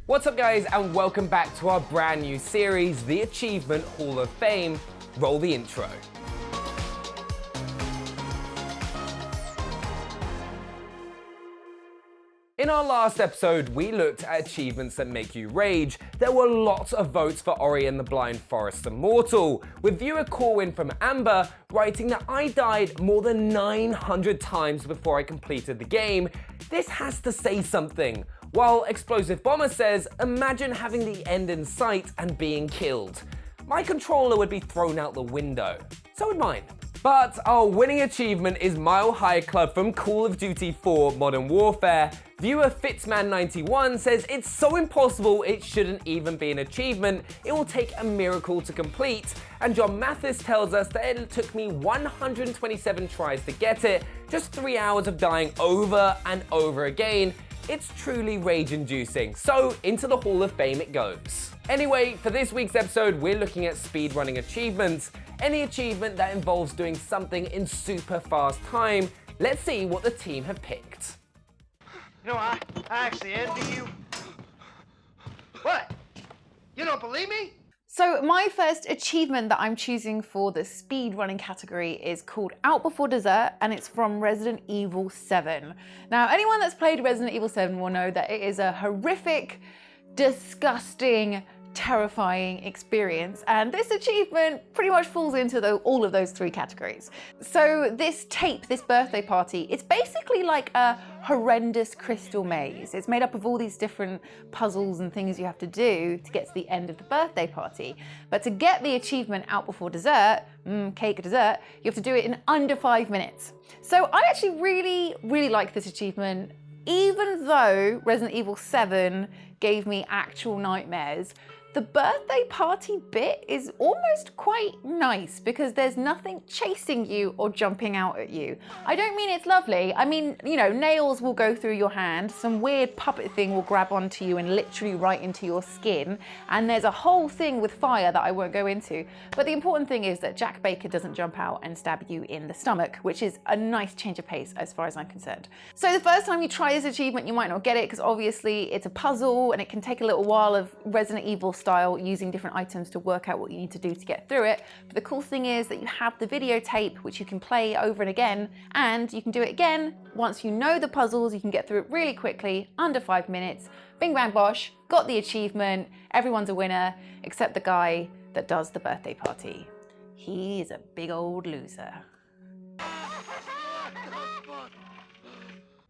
What's up guys, and welcome back to our brand new series, the Achievement Hall of Fame. Roll the intro. In our last episode, we looked at achievements that make you rage. There were lots of votes for Ori and the Blind Forest Immortal, with viewer call-in from Amber writing that I died more than 900 times before I completed the game. This has to say something. While Explosive Bomber says, imagine having the end in sight and being killed. My controller would be thrown out the window. So would mine. But our winning achievement is Mile High Club from Call of Duty 4 Modern Warfare. Viewer Fitzman91 says it's so impossible it shouldn't even be an achievement, it will take a miracle to complete. And John Mathis tells us that it took me 127 tries to get it, just 3 hours of dying over and over again. It's truly rage-inducing, so into the Hall of Fame it goes. Anyway, for this week's episode, we're looking at speedrunning achievements. Any achievement that involves doing something in super fast time. Let's see what the team have picked. You know, I actually envy you. What? You don't believe me? So my first achievement that I'm choosing for the speedrunning category is called Out Before Dessert, and it's from Resident Evil 7. Now, anyone that's played Resident Evil 7 will know that it is a horrific, disgusting, terrifying experience, and this achievement pretty much falls into all of those three categories. So this tape, this birthday party, it's basically like a horrendous crystal maze. It's made up of all these different puzzles and things you have to do to get to the end of the birthday party. But to get the achievement Out Before Dessert, cake dessert, you have to do it in under 5 minutes. So I actually really like this achievement, even though Resident Evil 7 gave me actual nightmares. The birthday party bit is almost quite nice because there's nothing chasing you or jumping out at you. I don't mean it's lovely. I mean, you know, nails will go through your hand, some weird puppet thing will grab onto you and literally right into your skin, and there's a whole thing with fire that I won't go into. But the important thing is that Jack Baker doesn't jump out and stab you in the stomach, which is a nice change of pace as far as I'm concerned. So the first time you try this achievement, you might not get it because obviously it's a puzzle and it can take a little while of Resident Evil style, using different items to work out what you need to do to get through it. But the cool thing is that you have the videotape, which you can play over and again, and you can do it again. Once you know the puzzles, you can get through it really quickly, under 5 minutes. Bing bang bosh, got the achievement, everyone's a winner, except the guy that does the birthday party. He is a big old loser.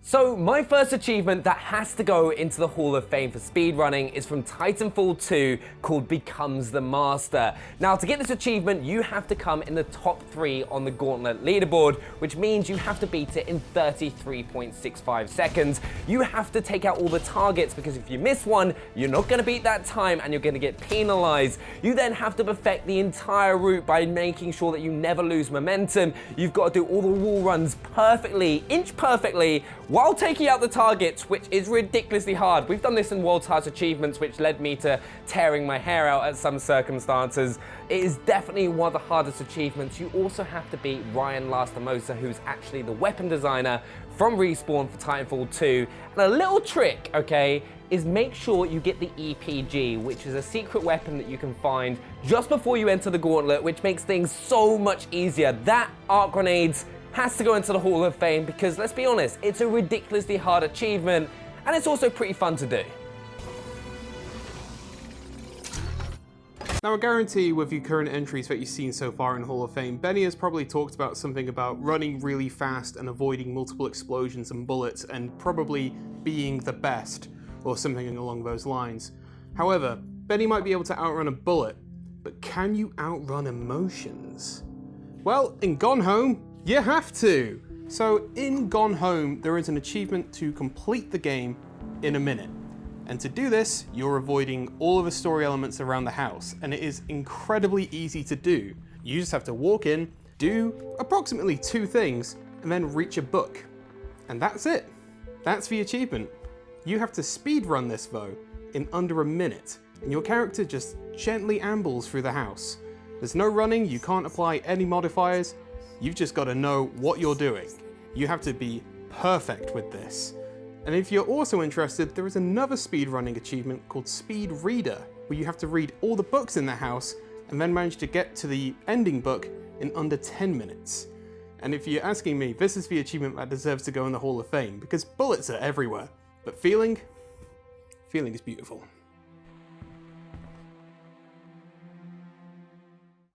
So my first achievement that has to go into the Hall of Fame for speedrunning is from Titanfall 2 called Becomes the Master. Now to get this achievement, you have to come in the top 3 on the Gauntlet leaderboard, which means you have to beat it in 33.65 seconds. You have to take out all the targets because if you miss one, you're not going to beat that time and you're going to get penalized. You then have to perfect the entire route by making sure that you never lose momentum. You've got to do all the wall runs perfectly, inch perfectly, while taking out the targets, which is ridiculously hard. We've done this in World's Hardest Achievements, which led me to tearing my hair out at some circumstances. It is definitely one of the hardest achievements. You also have to beat Ryan Lastimosa, who's actually the weapon designer from Respawn for Titanfall 2. And a little trick, okay, is make sure you get the EPG, which is a secret weapon that you can find just before you enter the Gauntlet, which makes things so much easier. That arc grenades has to go into the Hall of Fame because, let's be honest, it's a ridiculously hard achievement and it's also pretty fun to do. Now I guarantee with your current entries that you've seen so far in Hall of Fame, Benny has probably talked about something about running really fast and avoiding multiple explosions and bullets and probably being the best or something along those lines. However, Benny might be able to outrun a bullet, but can you outrun emotions? Well, in Gone Home, you have to! So in Gone Home, there is an achievement to complete the game in a minute. And to do this, you're avoiding all of the story elements around the house, and it is incredibly easy to do. You just have to walk in, do approximately 2 things, and then reach a book. And that's it. That's the achievement. You have to speedrun this though, in under a minute, and your character just gently ambles through the house. There's no running, you can't apply any modifiers, you've just got to know what you're doing. You have to be perfect with this. And if you're also interested, there is another speedrunning achievement called Speed Reader, where you have to read all the books in the house and then manage to get to the ending book in under 10 minutes. And if you're asking me, this is the achievement that deserves to go in the Hall of Fame, because bullets are everywhere. But feeling is beautiful.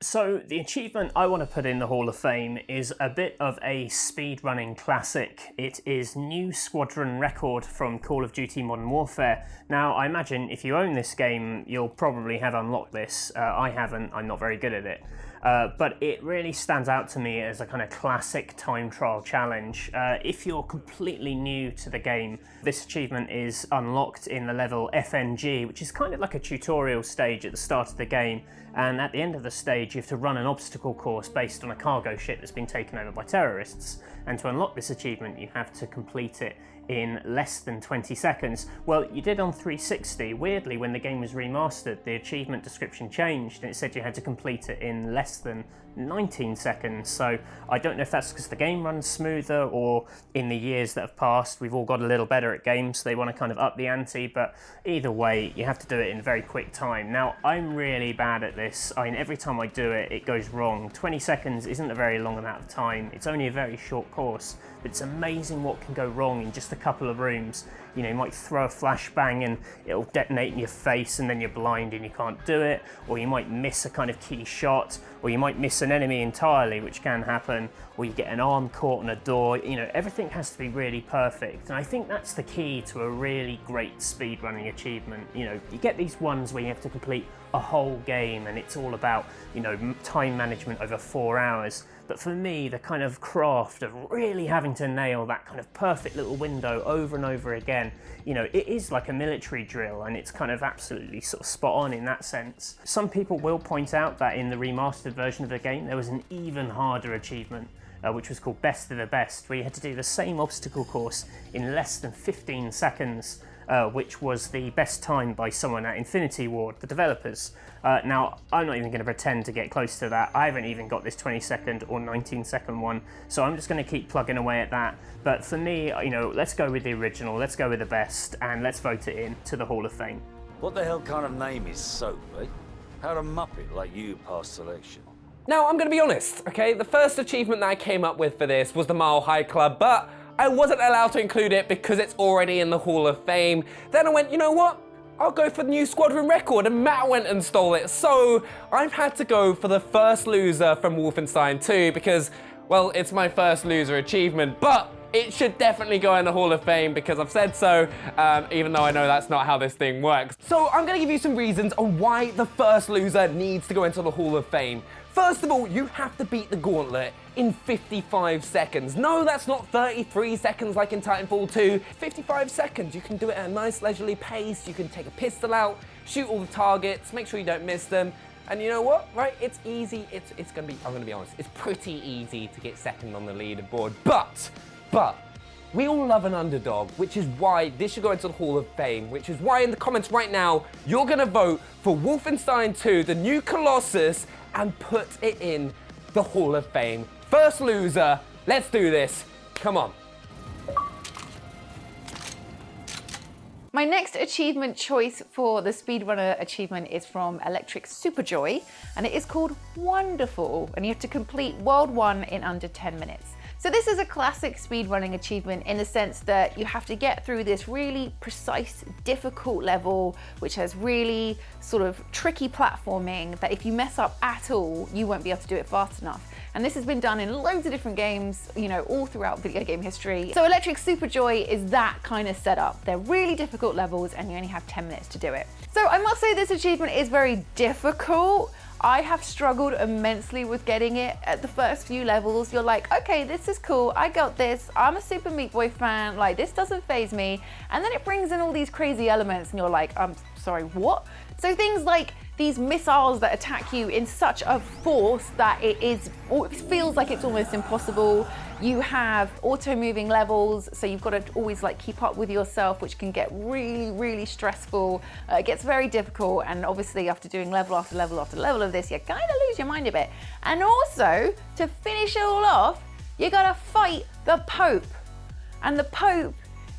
So the achievement I want to put in the Hall of Fame is a bit of a speedrunning classic. It is New Squadron Record from Call of Duty Modern Warfare. Now, I imagine if you own this game, you'll probably have unlocked this. I haven't, I'm not very good at it. But it really stands out to me as a kind of classic time trial challenge. If you're completely new to the game, this achievement is unlocked in the level FNG, which is kind of like a tutorial stage at the start of the game. And at the end of the stage, you have to run an obstacle course based on a cargo ship that's been taken over by terrorists. And to unlock this achievement, you have to complete it in less than 20 seconds. Well, you did on 360. Weirdly, when the game was remastered, the achievement description changed and it said you had to complete it in less than 19 seconds. So I don't know if that's because the game runs smoother, or in the years that have passed, we've all got a little better at games, so they want to kind of up the ante, but either way, you have to do it in a very quick time. Now, I'm really bad at this. I mean, every time I do it, it goes wrong. 20 seconds isn't a very long amount of time. It's only a very short course, but it's amazing what can go wrong in just a couple of rooms. You know, you might throw a flashbang and it'll detonate in your face and then you're blind and you can't do it, or you might miss a kind of key shot, or you might miss an enemy entirely, which can happen, or you get an arm caught on a door. You know, everything has to be really perfect, and I think that's the key to a really great speedrunning achievement. You know, you get these ones where you have to complete a whole game and it's all about, you know, time management over 4 hours. But for me, the kind of craft of really having to nail that kind of perfect little window over and over again, you know, it is like a military drill, and it's kind of absolutely sort of spot on in that sense. Some people will point out that in the remastered version of the game, there was an even harder achievement, which was called Best of the Best, where you had to do the same obstacle course in less than 15 seconds, which was the best time by someone at Infinity Ward, the developers. Now, I'm not even going to pretend to get close to that. I haven't even got this 20-second or 19-second one, so I'm just going to keep plugging away at that. But for me, you know, let's go with the original, let's go with the best, and let's vote it in to the Hall of Fame. What the hell kind of name is Soap, eh? How'd a muppet like you pass selection? Now, I'm gonna be honest, okay? The first achievement that I came up with for this was the Mile High Club, but I wasn't allowed to include it because it's already in the Hall of Fame. Then I went, you know what? I'll go for the New Squadron Record, and Matt went and stole it. So I've had to go for the first loser from Wolfenstein 2 because, well, it's my first loser achievement, but it should definitely go in the Hall of Fame because I've said so, even though I know that's not how this thing works. So I'm gonna give you some reasons on why the first loser needs to go into the Hall of Fame. First of all, you have to beat the gauntlet in 55 seconds. No, that's not 33 seconds like in Titanfall 2. 55 seconds, you can do it at a nice leisurely pace. You can take a pistol out, shoot all the targets, make sure you don't miss them. And you know what, right? It's easy, it's gonna be, I'm gonna be honest, it's pretty easy to get second on the leaderboard, but, we all love an underdog, which is why this should go into the Hall of Fame, which is why in the comments right now, you're gonna vote for Wolfenstein 2, the new Colossus, and put it in the Hall of Fame. First loser, let's do this, come on. My next achievement choice for the speedrunner achievement is from Electric Superjoy, and it is called Wonderful, and you have to complete World 1 in under 10 minutes. So this is a classic speedrunning achievement in the sense that you have to get through this really precise, difficult level, which has really sort of tricky platforming that if you mess up at all, you won't be able to do it fast enough. And this has been done in loads of different games, you know, all throughout video game history. So Electric Superjoy is that kind of setup. They're really difficult levels and you only have 10 minutes to do it. So I must say this achievement is very difficult. I have struggled immensely with getting it at the first few levels. You're like, okay, this is cool, I got this, I'm a Super Meat Boy fan, like this doesn't faze me. And then it brings in all these crazy elements and you're like, I'm sorry, what? So things like these missiles that attack you in such a force that it feels like it's almost impossible. You have auto-moving levels, so you've got to always like keep up with yourself, which can get really, really stressful. It gets very difficult, and obviously after doing level after level after level of this, you kind of lose your mind a bit. And also, to finish it all off, you gotta fight the Pope. And the Pope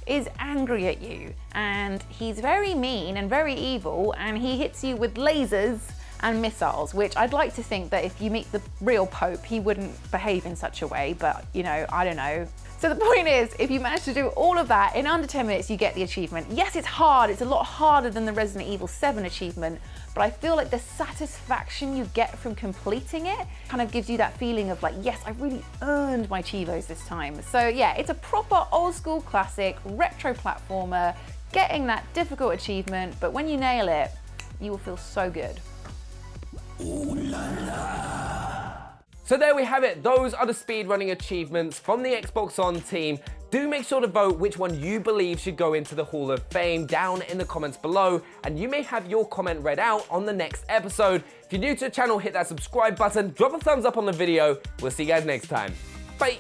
is angry at you, and he's very mean and very evil, and he hits you with lasers and missiles, which I'd like to think that if you meet the real Pope, he wouldn't behave in such a way, but you know, I don't know. So the point is, if you manage to do all of that in under 10 minutes, you get the achievement. Yes, it's hard, it's a lot harder than the Resident Evil 7 achievement, but I feel like the satisfaction you get from completing it kind of gives you that feeling of like, yes, I really earned my Chivos this time. So yeah, it's a proper old school classic, retro platformer, getting that difficult achievement, but when you nail it, you will feel so good. So there we have it, those are the speedrunning achievements from the Xbox On team. Do make sure to vote which one you believe should go into the Hall of Fame down in the comments below, and you may have your comment read out on the next episode. If you're new to the channel, hit that subscribe button, drop a thumbs up on the video. We'll see you guys next time. Bye.